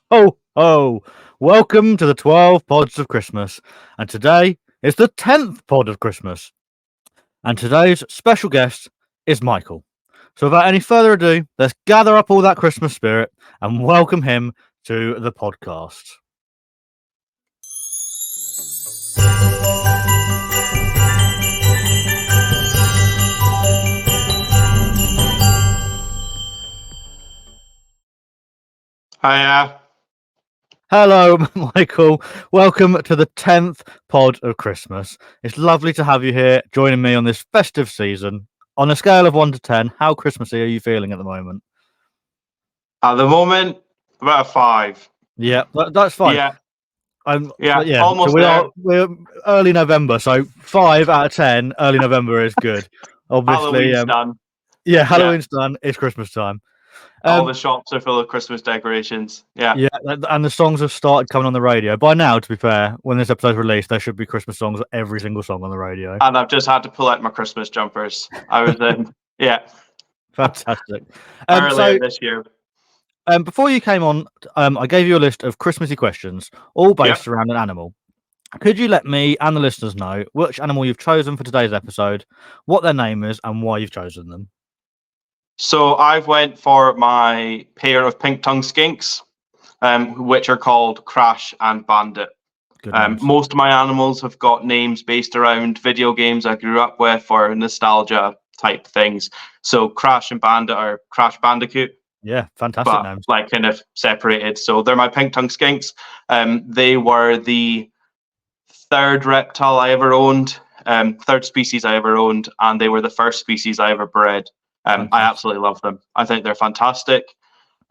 Ho, ho! Welcome to the 12 pods of Christmas. And today is the 10th pod of Christmas. And today's special guest is Michael. So without any further ado, let's gather up all that Christmas spirit and welcome him to the podcast. Hiya. Hello, Michael. Welcome to the 10th pod of Christmas. It's lovely to have you here joining me on this festive season. On a scale of 1 to 10, how Christmassy are you feeling at the moment? At the moment, about a 5. Yeah, that's fine. Yeah, So almost there. we're early November, so 5 out of 10. Early November is good. Obviously, Halloween's done. yeah, Halloween's done. It's Christmas time. All the shops are full of Christmas decorations. Yeah. Yeah, and the songs have started coming on the radio. By now, to be fair, when this episode's released, there should be Christmas songs, every single song on the radio. And I've just had to pull out my Christmas jumpers. I was Fantastic. earlier this year. Before you came on, I gave you a list of Christmassy questions, all based around an animal. Could you let me and the listeners know which animal you've chosen for today's episode, what their name is, and why you've chosen them? So I've went for my pair of pink-tongued skinks, which are called Crash and Bandit. Most of my animals have got names based around video games I grew up with or nostalgia type things. So Crash and Bandit are Crash Bandicoot. Yeah, fantastic names. Like kind of separated. So they're my pink-tongued skinks. They were the third reptile I ever owned, third species I ever owned, and they were the first species I ever bred. I absolutely love them. I think they're fantastic.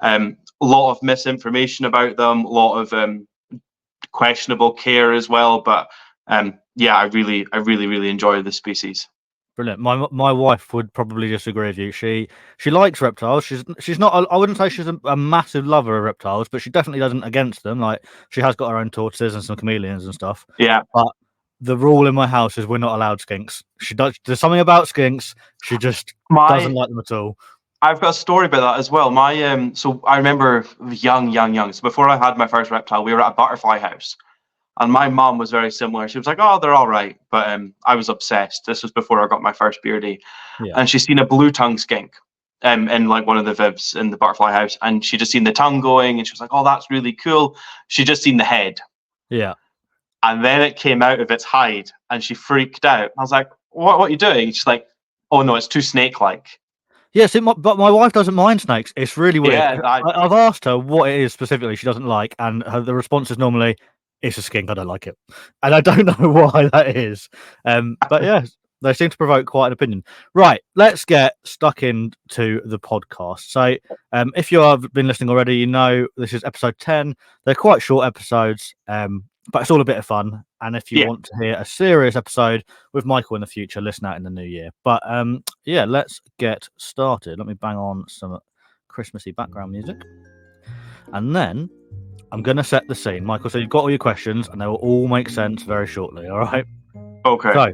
A lot of misinformation about them, a lot of questionable care as well. But I really enjoy the species. Brilliant. My wife would probably disagree with you. She likes reptiles. She's not. I wouldn't say she's a massive lover of reptiles, but she definitely doesn't against them. Like she has got her own tortoises and some chameleons and stuff. Yeah. But the rule in my house is we're not allowed skinks. There's something about skinks. She just doesn't like them at all. I've got a story about that as well. So I remember young. So before I had my first reptile, we were at a butterfly house. And my mom was very similar. She was like, "Oh, they're all right," but I was obsessed. This was before I got my first beardie, and she's seen a blue-tongued skink, in like one of the vivs in the butterfly house, and she just seen the tongue going, and she was like, "Oh, that's really cool." She just seen the head, and then it came out of its hide, and she freaked out. I was like, "What are you doing?" She's like, "Oh no, it's too snake-like." Yes, but my wife doesn't mind snakes. It's really weird. Yeah, I've asked her what it is specifically she doesn't like, and the response is normally, "It's a skink. I don't like it," and I don't know why that is. But yeah, they seem to provoke quite an opinion. Right, let's get stuck into the podcast. So, if you have been listening already, you know this is episode 10. They're quite short episodes, but it's all a bit of fun. And if you want to hear a serious episode with Michael in the future, listen out in the new year. But let's get started. Let me bang on some Christmassy background music, and then I'm going to set the scene. Michael, so you've got all your questions, and they will all make sense very shortly, all right? Okay. So,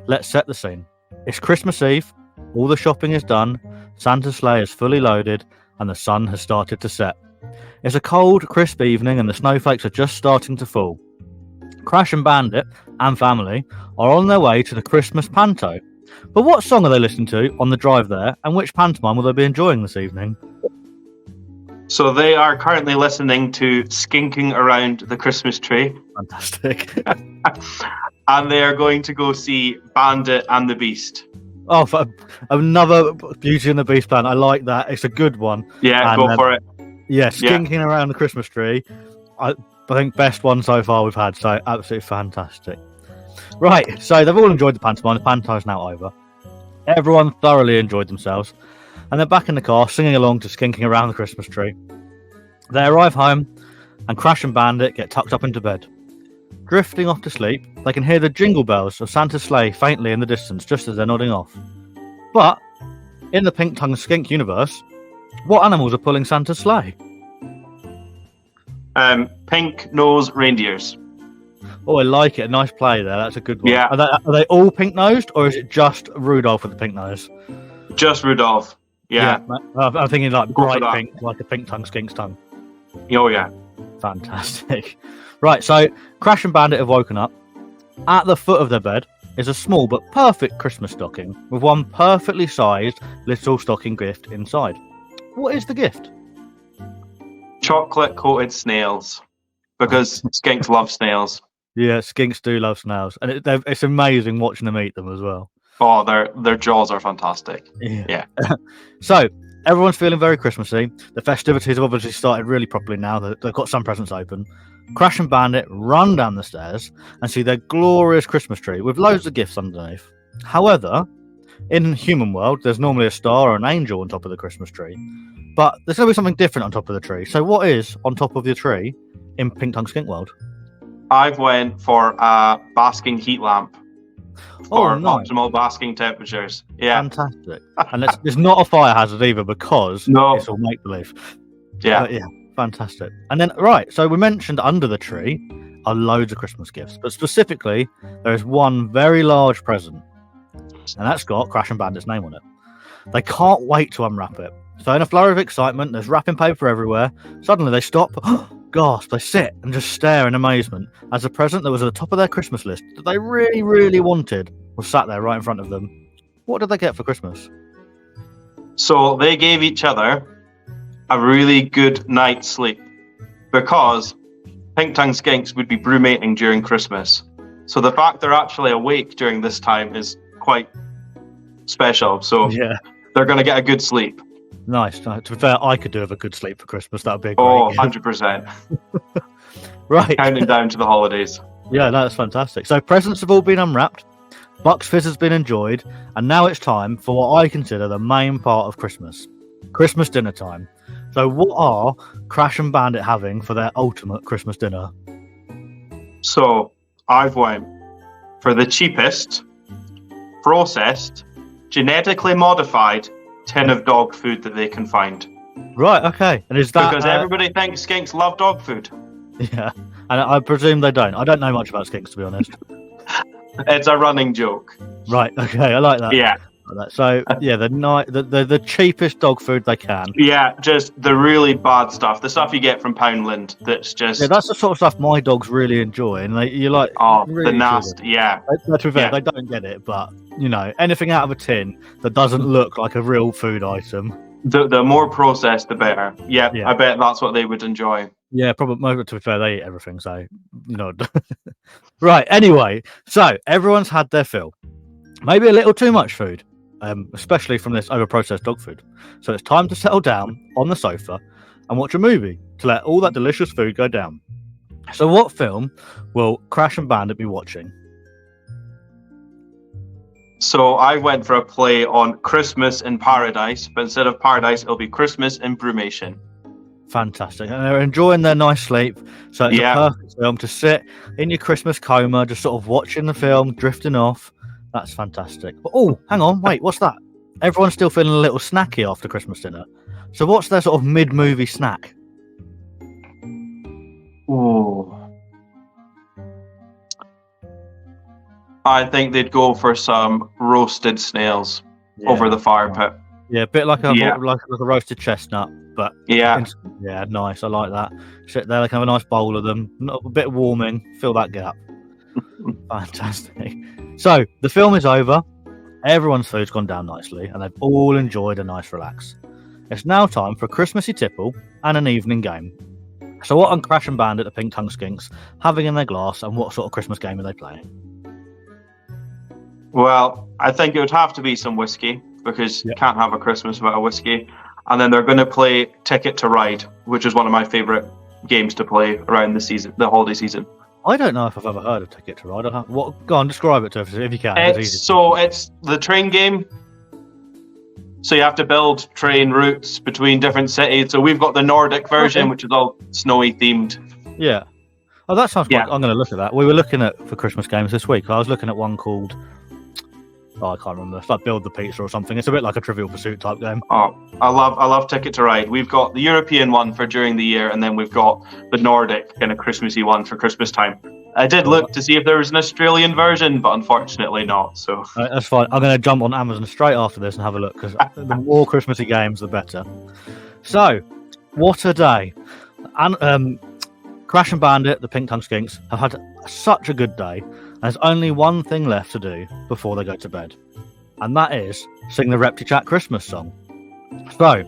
let's set the scene. It's Christmas Eve. All the shopping is done. Santa's sleigh is fully loaded, and the sun has started to set. It's a cold, crisp evening, and the snowflakes are just starting to fall. Crash and Bandit and family are on their way to the Christmas panto. But what song are they listening to on the drive there, and which pantomime will they be enjoying this evening? So they are currently listening to Skinking Around the Christmas Tree. Fantastic. And they are going to go see Bandit and the Beast. Oh, for another Beauty and the Beast plan. I like that. It's a good one. Yeah, go for it. Yeah, Skinking Around the Christmas Tree. I think best one so far we've had. So absolutely fantastic. Right, so they've all enjoyed the pantomime. The pantomime's now over. Everyone thoroughly enjoyed themselves. And they're back in the car, singing along to Skinking Around the Christmas Tree. They arrive home, and Crash and Bandit get tucked up into bed. Drifting off to sleep, they can hear the jingle bells of Santa's sleigh faintly in the distance, just as they're nodding off. But, in the pink-tongued skink universe, what animals are pulling Santa's sleigh? Pink-nosed reindeers. Oh, I like it. A nice play there. That's a good one. Yeah. Are they all pink-nosed, or is it just Rudolph with the pink nose? Just Rudolph. Yeah. I'm thinking like bright pink, like a pink tongue skink's tongue. Oh, yeah. Fantastic. Right, so Crash and Bandit have woken up. At the foot of their bed is a small but perfect Christmas stocking with one perfectly sized little stocking gift inside. What is the gift? Chocolate coated snails, because skinks love snails. Yeah, skinks do love snails, and it's amazing watching them eat them as well. Oh, their jaws are fantastic. Yeah. So everyone's feeling very Christmassy. The festivities have obviously started really properly now. They've got some presents open. Crash and Bandit run down the stairs and see their glorious Christmas tree with loads of gifts underneath. However, in human world, there's normally a star or an angel on top of the Christmas tree. But there's going to be something different on top of the tree. So what is on top of your tree in Pink Tongue Skink World? I've went for a basking heat lamp for optimal basking temperatures. Yeah. Fantastic. And it's not a fire hazard either because it's all make-believe. Yeah. But yeah, fantastic. And then, right, so we mentioned under the tree are loads of Christmas gifts. But specifically, there is one very large present. And that's got Crash and Bandit's name on it. They can't wait to unwrap it. So in a flurry of excitement, there's wrapping paper everywhere. Suddenly they stop, gasp, they sit and just stare in amazement as the present that was at the top of their Christmas list that they really, really wanted was sat there right in front of them. What did they get for Christmas? So they gave each other a really good night's sleep because Pink Tongue Skinks would be brewmating during Christmas. So the fact they're actually awake during this time is quite special. So they're going to get a good sleep. Nice. To be fair, I could do with a good sleep for Christmas. That would be a great 100%. Right. Counting down to the holidays. Yeah, that's fantastic. So presents have all been unwrapped. Bucks Fizz has been enjoyed. And now it's time for what I consider the main part of Christmas. Christmas dinner time. So what are Crash and Bandit having for their ultimate Christmas dinner? So I've went for the cheapest, processed, genetically modified tin of dog food that they can find. Right, okay. And is that because everybody thinks skinks love dog food? Yeah, and I presume they don't. I don't know much about skinks, to be honest. It's a running joke. Right, okay, I like that. Yeah. So yeah, the cheapest dog food they can. Yeah, just the really bad stuff, the stuff you get from Poundland. That's just that's the sort of stuff my dogs really enjoy, and you like. Really the nasty, yeah. To be fair, they don't get it, but anything out of a tin that doesn't look like a real food item. The more processed, the better. Yeah, I bet that's what they would enjoy. Yeah, probably. To be fair, they eat everything, so Right. Anyway, so everyone's had their fill. Maybe a little too much food. Especially from this over-processed dog food. So it's time to settle down on the sofa and watch a movie to let all that delicious food go down. So what film will Crash and Bandit be watching? So I went for a play on Christmas in Paradise, but instead of Paradise, it'll be Christmas in Brumation. Fantastic. And they're enjoying their nice sleep. So it's a perfect film to sit in your Christmas coma, just sort of watching the film, drifting off. That's fantastic. But, hang on, wait, what's that? Everyone's still feeling a little snacky after Christmas dinner. So what's their sort of mid-movie snack? Ooh. I think they'd go for some roasted snails over the fire pit. Yeah, a bit like a roasted chestnut, but nice. I like that. Sit there, they can have a nice bowl of them, a bit warming, fill that gap. Fantastic. So the film is over. Everyone's food's gone down nicely, and they've all enjoyed a nice relax. It's now time for a Christmassy tipple and an evening game. So what are Crash and Bandit, the Pink Tongue Skinks, having in their glass, and what sort of Christmas game are they playing? Well, I think it would have to be some whiskey, because you can't have a Christmas without a whiskey. And then they're going to play Ticket to Ride, which is one of my favourite games to play around the holiday season. I don't know if I've ever heard of Ticket to Ride. Go on, describe it to us if you can. It's the train game. So you have to build train routes between different cities. So we've got the Nordic version, which is all snowy themed. Yeah. Oh, that sounds quite. I'm going to look at that. We were looking at for Christmas games this week. I was looking at one called. I can't remember. It's like Build the Pizza or something. It's a bit like a Trivial Pursuit type game. Oh, I love Ticket to Ride. We've got the European one for during the year, and then we've got the Nordic kind of Christmassy one for Christmas time. I did look to see if there was an Australian version, but unfortunately not. So that's fine. I'm going to jump on Amazon straight after this and have a look, because the more Christmassy games, the better. So, what a day! And Crash and Bandit, the Pink Tongue Skinks, have had such a good day, and there's only one thing left to do before they go to bed, and that is sing the ReptiChat Christmas song. So,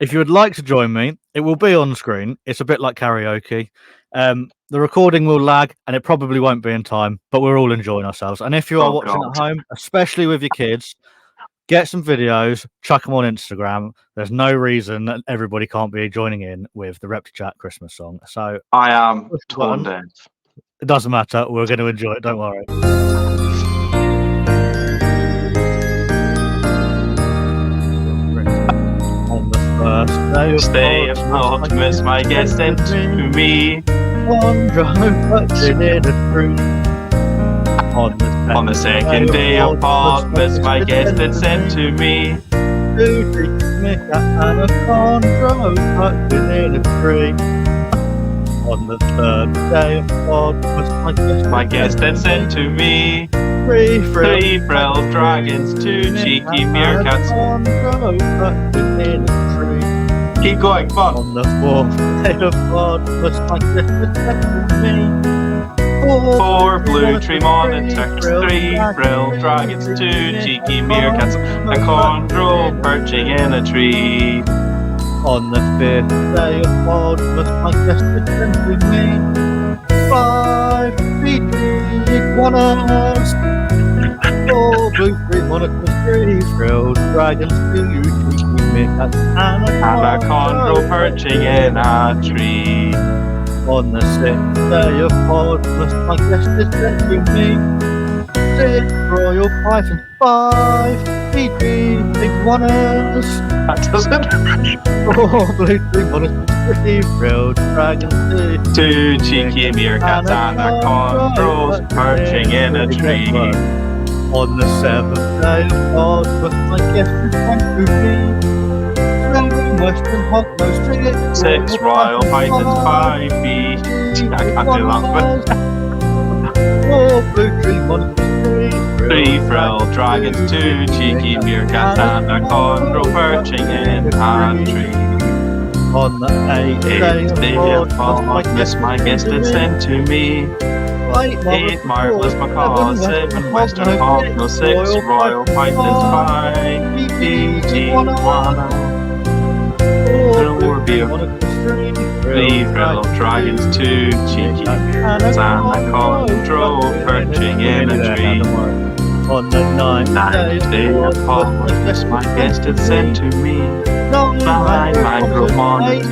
if you would like to join me, it will be on screen. It's a bit like karaoke. The recording will lag, and it probably won't be in time, but we're all enjoying ourselves. And if you are watching at home, especially with your kids, get some videos, chuck them on Instagram. There's no reason that everybody can't be joining in with the ReptiChat Christmas song. So I am tone deaf. It doesn't matter. We're going to enjoy it. Don't worry. On the first day of Christmas, my guest sent to me one drone touching in a tree. On the second day of Christmas, my guest had sent to me two trees and a chondro touching in a tree. On the third day of Christmas, my guest had sent to me three frilled dragons, two cheeky meerkats, chondro touching in a tree. Keep going, come on. On the fourth day of Christmas, my guest had sent to me four blue tree monitors, three frilled dragons, two cheeky meerkats, a chondro perching in a tree. On the fifth day of Christmas, my guest had sent to me five peachy iguanas, four blue tree monitors, three frilled dragons, two cheeky meerkats, and a chondro perching in a tree. On the sixth day of Christmas, my guest had sent to me six royal pythons, five peachy iguanas. That doesn't. Four blue tree monitors, three frilled dragons, two cheeky meerkats, and a chondro perching in a tree. On the seventh day of Christmas, my guest had sent to me Western hognose, six royal pythons, five bees. I can't do that, but four blue tree monitors, three frilled dragons, two cheeky meerkats, and a chondro perching in a tree. On the eighth day of Christmas, my guest had sent to me eight marvelous macaws, seven western hognose, six royal pythons, five PG iguanas. Three frilled dragons, two cheeky meerkats, and a chondro perching in a tree. On the ninth day of Christmas, my guest had sent to me nine mangrove monitors,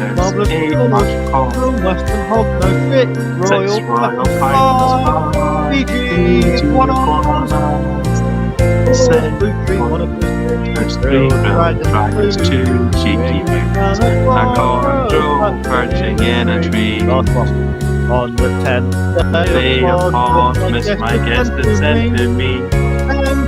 eight macaws, six royal pythons, five PG iguanas, seven there's three frilled dragons, two cheeky meerkats, a chondro perching in a tree. On the 10th day of Christmas, my guest had sent to me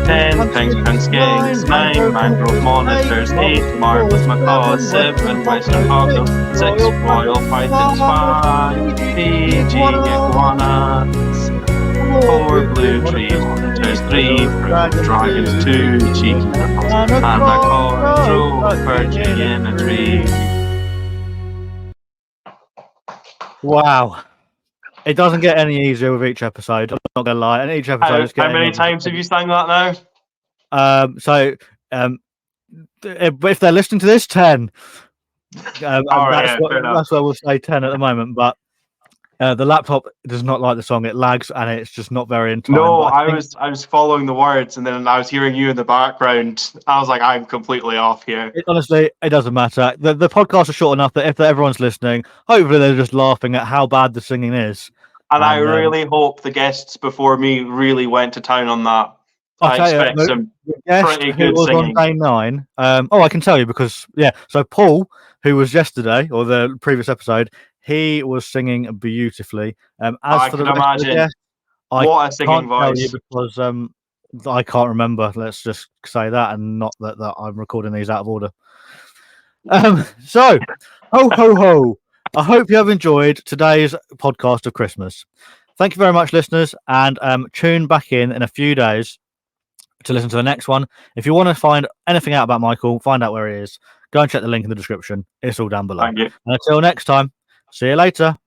10 pink tongue skinks, 9 mangrove monitors, 8 marvelous macaws, 7 western hognose, 6 royal pythons, 5 PG iguanas, 4 blue tree monitors, 3 frilled dragons, 2 cheeky meerkats, and a chondro perching in a tree. Wow. It doesn't get any easier with each episode. I'm not gonna lie. And each episode. How many times have you sang that now? If they're listening to this, 10. Right, that's what we'll say 10 at the moment. But the laptop does not like the song. It lags and it's just not very in time. No, I was following the words and then I was hearing you in the background. I was like, I'm completely off here. Honestly, it doesn't matter. The podcast is short enough that if everyone's listening, hopefully they're just laughing at how bad the singing is. And I really hope the guests before me really went to town on that. I expect some pretty good singing. On day 9. I can tell you because, so Paul, who was yesterday or the previous episode, he was singing beautifully. I can imagine. What a singing voice. Because I can't remember. Let's just say that, and not that I'm recording these out of order. So, ho, ho, ho. I hope you have enjoyed today's podcast of Christmas. Thank you very much, listeners, and tune back in a few days to listen to the next one. If you want to find anything out about Michael, find out where he is, go and check the link in the description. It's all down below. Thank you. And until next time, see you later.